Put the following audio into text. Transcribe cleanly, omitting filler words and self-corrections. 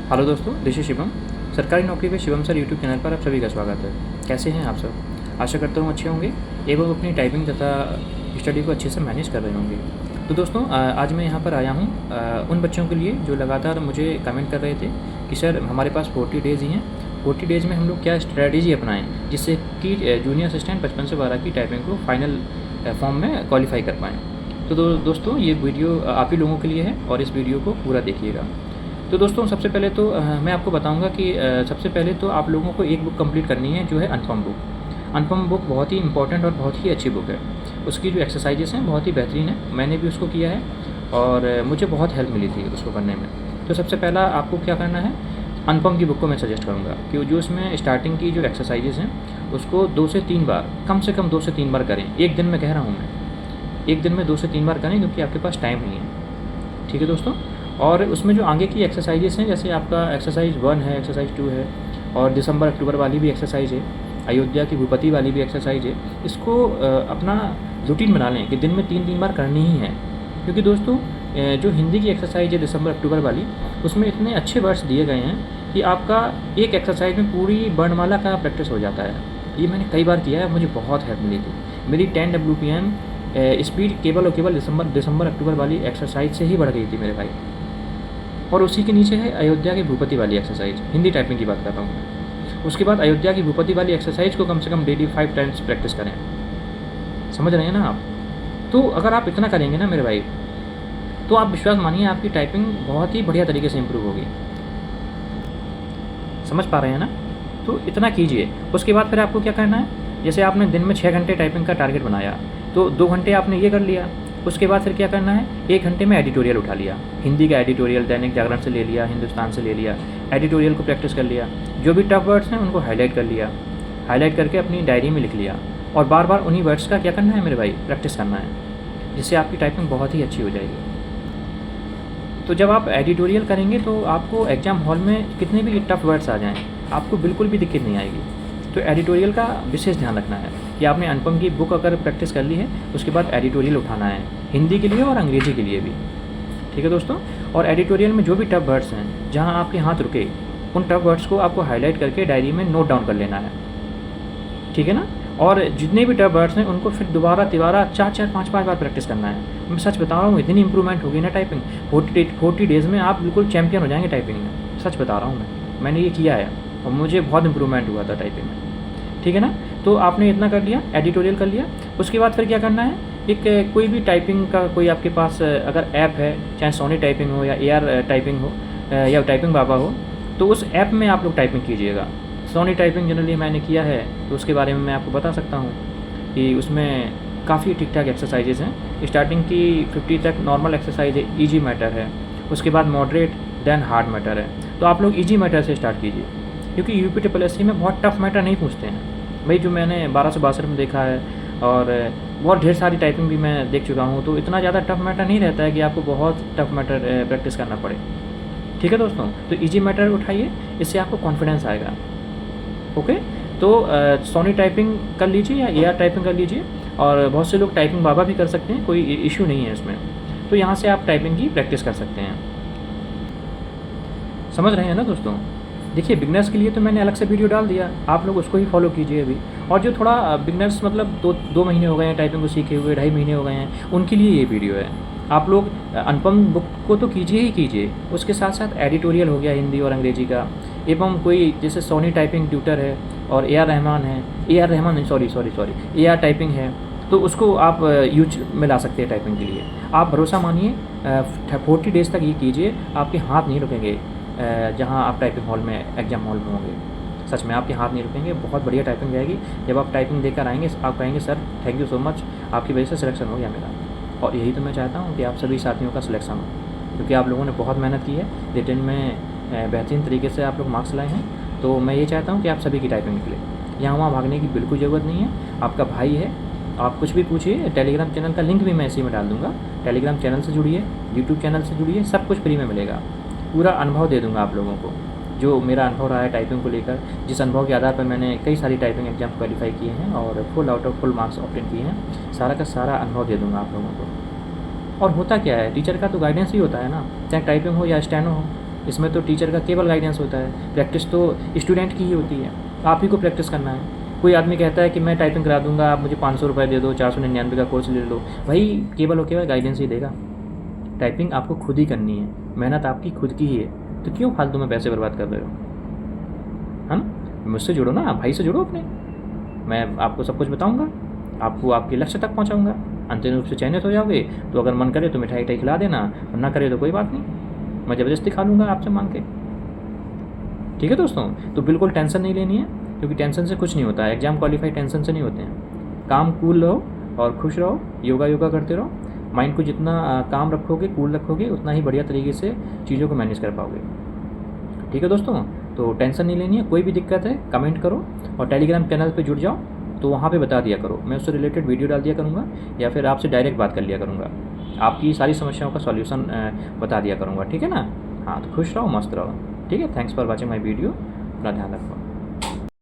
Hello दोस्तों, this is Shivam. सरकारी नौकरी पे शिवम सर यूट्यूब चैनल पर आप सभी का स्वागत है। कैसे हैं आप सब? आशा करता हूँ अच्छे होंगे एवं अपनी टाइपिंग तथा स्टडी को अच्छे से मैनेज कर रहे होंगे। तो दोस्तों, आज मैं यहाँ पर आया हूँ उन बच्चों के लिए जो लगातार मुझे कमेंट कर रहे थे कि सर हमारे पास 40 डेज़ ही हैं, 40 डेज़ में हम लोग क्या स्ट्रैटेजी अपनाएं जिससे कि जूनियर असिस्टेंट 55 से 12 की टाइपिंग को फाइनल फॉर्म में क्वालिफाई कर पाएँ। तो दोस्तों, ये वीडियो आप ही लोगों के लिए है और इस वीडियो को पूरा देखिएगा। तो दोस्तों, सबसे पहले तो मैं आपको बताऊंगा कि सबसे पहले तो आप लोगों को एक बुक कंप्लीट करनी है जो है अनफॉर्म बुक। अनफॉर्म बुक बहुत ही इंपॉर्टेंट और बहुत ही अच्छी बुक है। उसकी जो एक्सरसाइजेस हैं बहुत ही बेहतरीन है, मैंने भी उसको किया है और मुझे बहुत हेल्प मिली थी उसको करने में। तो सबसे पहला आपको क्या करना है, अनफॉर्म की बुक को मैं सजेस्ट करूँगा कि जो उसमें स्टार्टिंग की जो एक्सरसाइजेस हैं उसको 2 से 3 बार, कम से कम 2 से 3 बार करें। एक दिन में कह रहा हूँ मैं, एक दिन में 2 से 3 बार करें क्योंकि आपके पास टाइम नहीं है। ठीक है दोस्तों। और उसमें जो आगे की एक्सरसाइजेस हैं, जैसे आपका एक्सरसाइज 1 है, एक्सरसाइज 2 है और दिसंबर अक्टूबर वाली भी एक्सरसाइज है, अयोध्या की भूपति वाली भी एक्सरसाइज है। इसको अपना रूटीन बना लें कि दिन में 3-3 बार करनी ही है। क्योंकि दोस्तों, जो हिंदी की एक्सरसाइज है दिसंबर अक्टूबर वाली, उसमें इतने अच्छे वर्ड्स दिए गए हैं कि आपका एक एक्सरसाइज में पूरी वर्णमाला का प्रैक्टिस हो जाता है। ये मैंने कई बार किया है, मुझे बहुत हेल्प मिली थी। मेरी 10 WPM स्पीड केवल और केवल दिसंबर अक्टूबर वाली एक्सरसाइज से ही बढ़ गई थी मेरे भाई। और उसी के नीचे है अयोध्या की भूपति वाली एक्सरसाइज, हिंदी टाइपिंग की बात कर रहा हूँ मैं। उसके बाद अयोध्या की भूपति वाली एक्सरसाइज को कम से कम डेली 5 टाइम्स प्रैक्टिस करें। समझ रहे हैं ना आप? तो अगर आप इतना करेंगे ना मेरे भाई, तो आप विश्वास मानिए आपकी टाइपिंग बहुत ही बढ़िया तरीके से इम्प्रूव होगी। समझ पा रहे हैं ना? तो इतना कीजिए। उसके बाद फिर आपको क्या करना है, जैसे आपने दिन में 6 घंटे टाइपिंग का टारगेट बनाया, तो 2 घंटे आपने ये कर लिया। उसके बाद फिर क्या करना है, 1 घंटे में एडिटोरियल उठा लिया। हिंदी का एडिटोरियल दैनिक जागरण से ले लिया, हिंदुस्तान से ले लिया। एडिटोरियल को प्रैक्टिस कर लिया। जो भी टफ वर्ड्स हैं उनको हाईलाइट कर लिया, हाईलाइट करके अपनी डायरी में लिख लिया। और बार बार उन्हीं वर्ड्स का क्या करना है मेरे भाई, प्रैक्टिस करना है, जिससे आपकी टाइपिंग बहुत ही अच्छी हो जाएगी। तो जब आप एडिटोरियल करेंगे तो आपको एग्ज़ाम हॉल में कितने भी टफ वर्ड्स आ जाएँ, आपको बिल्कुल भी दिक्कत नहीं आएगी। तो एडिटोरियल का विशेष ध्यान रखना है कि आपने अनुपम की बुक अगर प्रैक्टिस कर ली है, उसके बाद एडिटोरियल उठाना है, हिंदी के लिए और अंग्रेजी के लिए भी। ठीक है दोस्तों। और एडिटोरियल में जो भी टफ वर्ड्स हैं, जहां आपके हाथ रुके, उन टफ वर्ड्स को आपको हाईलाइट करके डायरी में नोट डाउन कर लेना है। ठीक है ना? और जितने भी टफ वर्ड्स हैं उनको फिर दोबारा तिबारा 4-4, 5-5 बार प्रैक्टिस करना है। मैं सच बता रहा हूँ, इतनी इंप्रूवमेंट होगी ना टाइपिंग, 40 डेज़ में आप बिल्कुल चैम्पियन हो जाएंगे टाइपिंग में। सच बता रहा हूँ मैंने ये किया है और मुझे बहुत इंप्रूवमेंट हुआ था टाइपिंग में। ठीक है ना? तो आपने इतना कर लिया, एडिटोरियल कर लिया। उसके बाद फिर क्या करना है, एक कोई भी टाइपिंग का कोई आपके पास अगर ऐप है, चाहे सोनी टाइपिंग हो या AR टाइपिंग हो या टाइपिंग बाबा हो, तो उस ऐप में आप लोग टाइपिंग कीजिएगा। सोनी टाइपिंग जनरली मैंने किया है, तो उसके बारे में मैं आपको बता सकता हूँ कि उसमें काफ़ी ठीक ठाक एक्सरसाइजेज हैं। स्टार्टिंग की 50 तक नॉर्मल एक्सरसाइज है, ईजी मैटर है। उसके बाद मॉडरेट, देन हार्ड मैटर है। तो आप लोग ईजी मैटर से स्टार्ट कीजिए, क्योंकि UPSSC में बहुत टफ मैटर नहीं पूछते हैं भाई। जो मैंने 1262 में देखा है और बहुत ढेर सारी टाइपिंग भी मैं देख चुका हूँ, तो इतना ज़्यादा टफ मैटर नहीं रहता है कि आपको बहुत टफ मैटर प्रैक्टिस करना पड़े। ठीक है दोस्तों। तो इजी मैटर उठाइए, इससे आपको कॉन्फिडेंस आएगा। ओके। तो सोनी टाइपिंग कर लीजिए या AR टाइपिंग कर लीजिए, और बहुत से लोग टाइपिंग बाबा भी कर सकते हैं, कोई इशू नहीं है इसमें। तो यहाँ से आप टाइपिंग की प्रैक्टिस कर सकते हैं। समझ रहे हैं ना दोस्तों? देखिए, बिगनर्स के लिए तो मैंने अलग से वीडियो डाल दिया, आप लोग उसको ही फॉलो कीजिए अभी। और जो थोड़ा बिगनर्स मतलब 2 महीने हो गए हैं टाइपिंग को सीखे हुए, 2.5 महीने हो गए हैं, उनके लिए ये वीडियो है। आप लोग अनुपम बुक को तो कीजिए ही कीजिए, उसके साथ साथ एडिटोरियल हो गया हिंदी और अंग्रेजी का, एवं कोई जैसे सोनी टाइपिंग ट्यूटर है और AR रहमान है, AR रहमान नहीं, सॉरी AR टाइपिंग है, तो उसको आप यूज में ला सकते हैं टाइपिंग के लिए। आप भरोसा मानिए, 40 डेज़ तक ये कीजिए, आपके हाथ नहीं रुकेंगे जहाँ आप टाइपिंग हॉल में, एग्जाम हॉल में होंगे। सच में आपके हाथ नहीं रुकेंगे, बहुत बढ़िया टाइपिंग जाएगी। जब आप टाइपिंग देकर आएंगे, आप कहेंगे sir thank you so much, आपकी वजह से सिलेक्शन हो गया मेरा। और यही तो मैं चाहता हूँ कि आप सभी साथियों का सिलेक्शन हो, क्योंकि आप लोगों ने बहुत मेहनत की है, रिटन में बेहतरीन तरीके से आप लोग मार्क्स लाए हैं। तो मैं ये चाहता हूँ कि आप सभी की टाइपिंग निकले। यहाँ वहाँ भागने की बिल्कुल ज़रूरत नहीं है, आपका भाई है, आप कुछ भी पूछिए। टेलीग्राम चैनल का लिंक भी मैं इसी में डाल दूँगा। टेलीग्राम चैनल से जुड़िए, यूट्यूब चैनल से जुड़िए, सब कुछ फ्री में मिलेगा। पूरा अनुभव दे दूँगा आप लोगों को, जो मेरा अनुभव रहा है टाइपिंग को लेकर, जिस अनुभव के आधार पर मैंने कई सारी टाइपिंग एग्जाम क्वालिफाई किए हैं और full out of full marks obtain किए हैं, सारा का सारा अनुभव दे दूँगा आप लोगों को। और होता क्या है, टीचर का तो गाइडेंस ही होता है ना, चाहे टाइपिंग हो या स्टेनो हो। इसमें तो टीचर का केवल गाइडेंस होता है, प्रैक्टिस तो स्टूडेंट की ही होती है, आप ही को प्रैक्टिस करना है। कोई आदमी कहता है कि मैं टाइपिंग करा दूंगा, आप मुझे 500 रुपये दे दो, 499 का कोर्स ले लो, भाई केवल और केवल गाइडेंस ही देगा। टाइपिंग आपको खुद ही करनी है, मेहनत आपकी खुद की ही है, तो क्यों फालतू में पैसे बर्बाद कर रहे हो, है ना। मुझसे जुड़ो ना, भाई से जुड़ो अपने, मैं आपको सब कुछ बताऊँगा, आपको आपके लक्ष्य तक पहुँचाऊँगा, अंतिम रूप से चयनित हो जाओगे। तो अगर मन करे तो मिठाई उठाई खिला देना, और ना करे तो कोई बात नहीं, मैं ज़बरदस्ती खा लूँगा आपसे मांग के। ठीक है दोस्तों, तो बिल्कुल टेंशन नहीं लेनी है, क्योंकि टेंशन से कुछ नहीं होता है। एग्जाम क्वालिफाई टेंशन से नहीं होते हैं। काम कूल रहो और खुश रहो, योगा करते रहो। माइंड को जितना काम रखोगे, कूल रखोगे, उतना ही बढ़िया तरीके से चीज़ों को मैनेज कर पाओगे। ठीक है दोस्तों, तो टेंशन नहीं लेनी है। कोई भी दिक्कत है कमेंट करो, और टेलीग्राम चैनल पर जुड़ जाओ, तो वहाँ पे बता दिया करो, मैं उससे रिलेटेड वीडियो डाल दिया करूँगा, या फिर आपसे डायरेक्ट बात कर लिया करूँगा, आपकी सारी समस्याओं का सॉल्यूशन बता दिया करूँगा। ठीक है ना। हाँ, तो खुश रहो, मस्त रहो। ठीक है, thanks for watching my video, अपना ध्यान रखो।